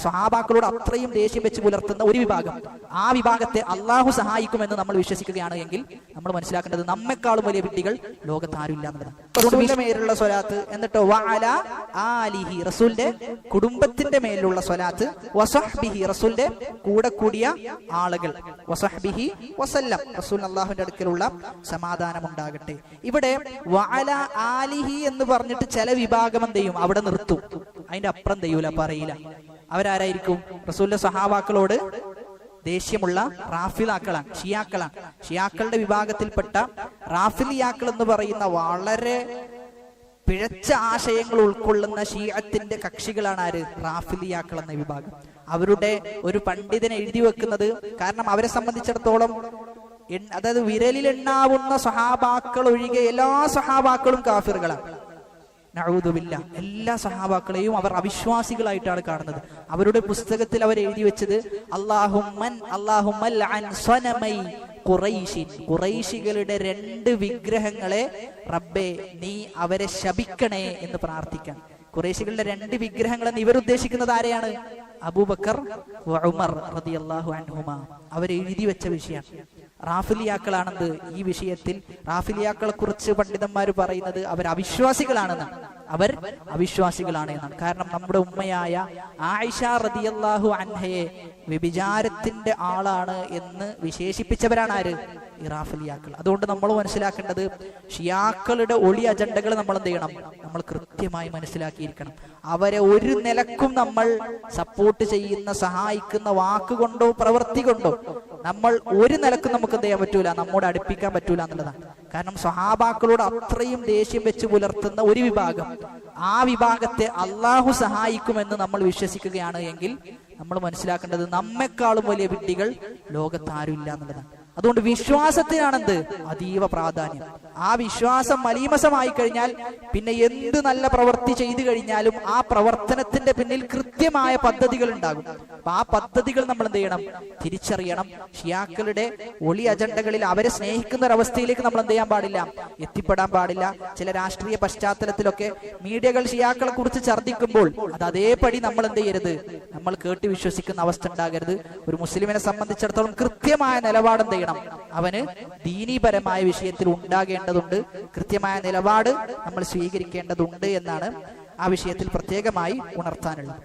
സ്വഹാബാക്കളോട് അത്രയും ദേഷ്യം വെച്ച് പുലർത്തുന്ന ഒരു വിഭാഗം, ആ വിഭാഗത്തെ അള്ളാഹു സഹായിക്കുമെന്ന് നമ്മൾ വിശ്വസിക്കുകയാണ് എങ്കിൽ നമ്മൾ മനസ്സിലാക്കേണ്ടത് നമ്മെക്കാളും വലിയ വിഡ്ഢികൾ ലോകത്ത് ആരുമില്ല എന്നുള്ളതാണ്. റസൂലിന്റെ മേലുള്ള സ്വലാത്ത്, എന്നിട്ടോ വഅല ആലിഹി, റസൂലിന്റെ കുടുംബത്തിന്റെ മേലുള്ള സ്വലാത്ത്, വസഹ്ബിഹി, റസൂലിന്റെ കൂടെ കൂടിയ ആളുകൾ, വസഹ്ബിഹി വസല്ലം, റസൂൽ അള്ളാഹുവിന്റെ അടുക്കലുള്ള സമാധാനം ഉണ്ടാകട്ടെ. ഇവിടെ വഅല ആലിഹി എന്ന് പറഞ്ഞിട്ട് ചില വിഭാഗം എന്ത് ചെയ്യും, അവിടെ നിർത്തും, അതിന്റെ അപ്പുറം ചെയ്യൂല, പറയില്ല. അവരാരായിരിക്കും? റസൂലിന്റെ സഹാബാക്കളോട് ദേഷ്യമുള്ള റാഫിലാക്കളാണ്, ഷിയാക്കളാണ്. ഷിയാക്കളുടെ വിഭാഗത്തിൽപ്പെട്ട റാഫിലിയാക്കൾ എന്ന് പറയുന്ന വളരെ പിഴച്ച ആശയങ്ങൾ ഉൾക്കൊള്ളുന്ന ഷിയത്തിന്റെ കക്ഷികളാണ് ആര്? റാഫിലിയാക്കൾ എന്ന വിഭാഗം. അവരുടെ ഒരു പണ്ഡിതനെ എഴുതി വെക്കുന്നത്, കാരണം അവരെ സംബന്ധിച്ചിടത്തോളം അതായത് വിരലിലെണ്ണാവുന്ന സഹാബാക്കൾ ഒഴികെ എല്ലാ സഹാബാക്കളും കാഫിറുകളാണ്. നഊദുബില്ലാ, എല്ലാ സഹാബാക്കളെയും അവർ അവിശ്വാസികളായിട്ടാണ് കാണുന്നത്. അവരുടെ പുസ്തകത്തിൽ അവർ എഴുതി വെച്ചത് ഖുറൈശികളുടെ 2 വിഗ്രഹങ്ങളെ റബ്ബേ നീ അവരെ ശപിക്കണേ എന്ന് പ്രാർത്ഥിക്കാൻ. ഖുറൈശികളുടെ 2 വിഗ്രഹങ്ങൾ എന്ന് ഇവർ ഉദ്ദേശിക്കുന്നത് ആരെയാണ്? അബൂബക്കർ ഉമർ റളിയല്ലാഹു അൻഹുമാ. അവർ എഴുതി വെച്ച വിഷയമാണ്. റാഫിലിയാക്കളാണെന്ന് ഈ വിഷയത്തിൽ റാഫിലിയാക്കളെ കുറിച്ച് പണ്ഡിതന്മാർ പറയുന്നത് അവർ അവിശ്വാസികളാണെന്നാണ്. അവർ അവിശ്വാസികളാണ് എന്നാണ്. കാരണം നമ്മുടെ ഉമ്മയായ ആയിഷ റളിയല്ലാഹു അൻഹയെ വ്യഭിചാരത്തിന്റെ ആളാണ് എന്ന് വിശേഷിപ്പിച്ചവരാണ് ആര്? ഈ റാഫിലിയാക്കൾ. അതുകൊണ്ട് നമ്മൾ മനസ്സിലാക്കേണ്ടത്, ഷിയാക്കളുടെ ഒളി അജണ്ടകൾ നമ്മൾ എന്ത് ചെയ്യണം? നമ്മൾ കൃത്യമായി മനസ്സിലാക്കിയിരിക്കണം. അവരെ ഒരു നിലക്കും നമ്മൾ സപ്പോർട്ട് ചെയ്യുന്ന, സഹായിക്കുന്ന വാക്കുകൊണ്ടോ പ്രവൃത്തി കൊണ്ടോ നമ്മൾ ഒരു നിലക്കും നമുക്ക് എന്ത് ചെയ്യാൻ പറ്റൂല, നമ്മോട് അടുപ്പിക്കാൻ പറ്റൂല എന്നുള്ളതാണ്. കാരണം സ്വഹാബാക്കളോട് അത്രയും ദേഷ്യം വെച്ച് പുലർത്തുന്ന ഒരു വിഭാഗം, ആ വിഭാഗത്തെ അള്ളാഹു സഹായിക്കുമെന്ന് നമ്മൾ വിശ്വസിക്കുകയാണ് എങ്കിൽ നമ്മൾ മനസ്സിലാക്കേണ്ടത് നമ്മെക്കാളും വലിയ വിഡ്ഢികൾ ലോകത്ത് ആരുമില്ല എന്നുള്ളതാണ്. അതുകൊണ്ട് വിശ്വാസത്തിനാണെന്ത് അതീവ പ്രാധാന്യം. ആ വിശ്വാസം മലീമസമായി കഴിഞ്ഞാൽ പിന്നെ എന്ത് നല്ല പ്രവൃത്തി ചെയ്തു കഴിഞ്ഞാലും ആ പ്രവർത്തനത്തിന്റെ പിന്നിൽ കൃത്യമായ പദ്ധതികൾ ഉണ്ടാകും. അപ്പൊ ആ പദ്ധതികൾ നമ്മൾ എന്ത് ചെയ്യണം? തിരിച്ചറിയണം. ഷിയാക്കളുടെ ഒളി അജണ്ടകളിൽ അവരെ സ്നേഹിക്കുന്ന ഒരവസ്ഥയിലേക്ക് നമ്മൾ എന്ത് ചെയ്യാൻ പാടില്ല? എത്തിപ്പെടാൻ പാടില്ല. ചില രാഷ്ട്രീയ പശ്ചാത്തലത്തിലൊക്കെ മീഡിയകൾ ഷിയാക്കളെ കുറിച്ച് ഛർദ്ദിക്കുമ്പോൾ അത് അതേപടി നമ്മൾ എന്ത് ചെയ്യരുത്? നമ്മൾ കേട്ട് വിശ്വസിക്കുന്ന അവസ്ഥ ഉണ്ടാകരുത്. ഒരു മുസ്ലിമിനെ സംബന്ധിച്ചിടത്തോളം കൃത്യമായ നിലപാട് എന്ത് ചെയ്യണം? അവന് ദീനീപരമായ വിഷയത്തിൽ ഉണ്ടാകേണ്ടതുണ്ട്. കൃത്യമായ നിലപാട് നമ്മൾ സ്വീകരിക്കേണ്ടതുണ്ട് എന്നാണ് ആ വിഷയത്തിൽ പ്രത്യേകമായി ഉണർത്താനുള്ളത്.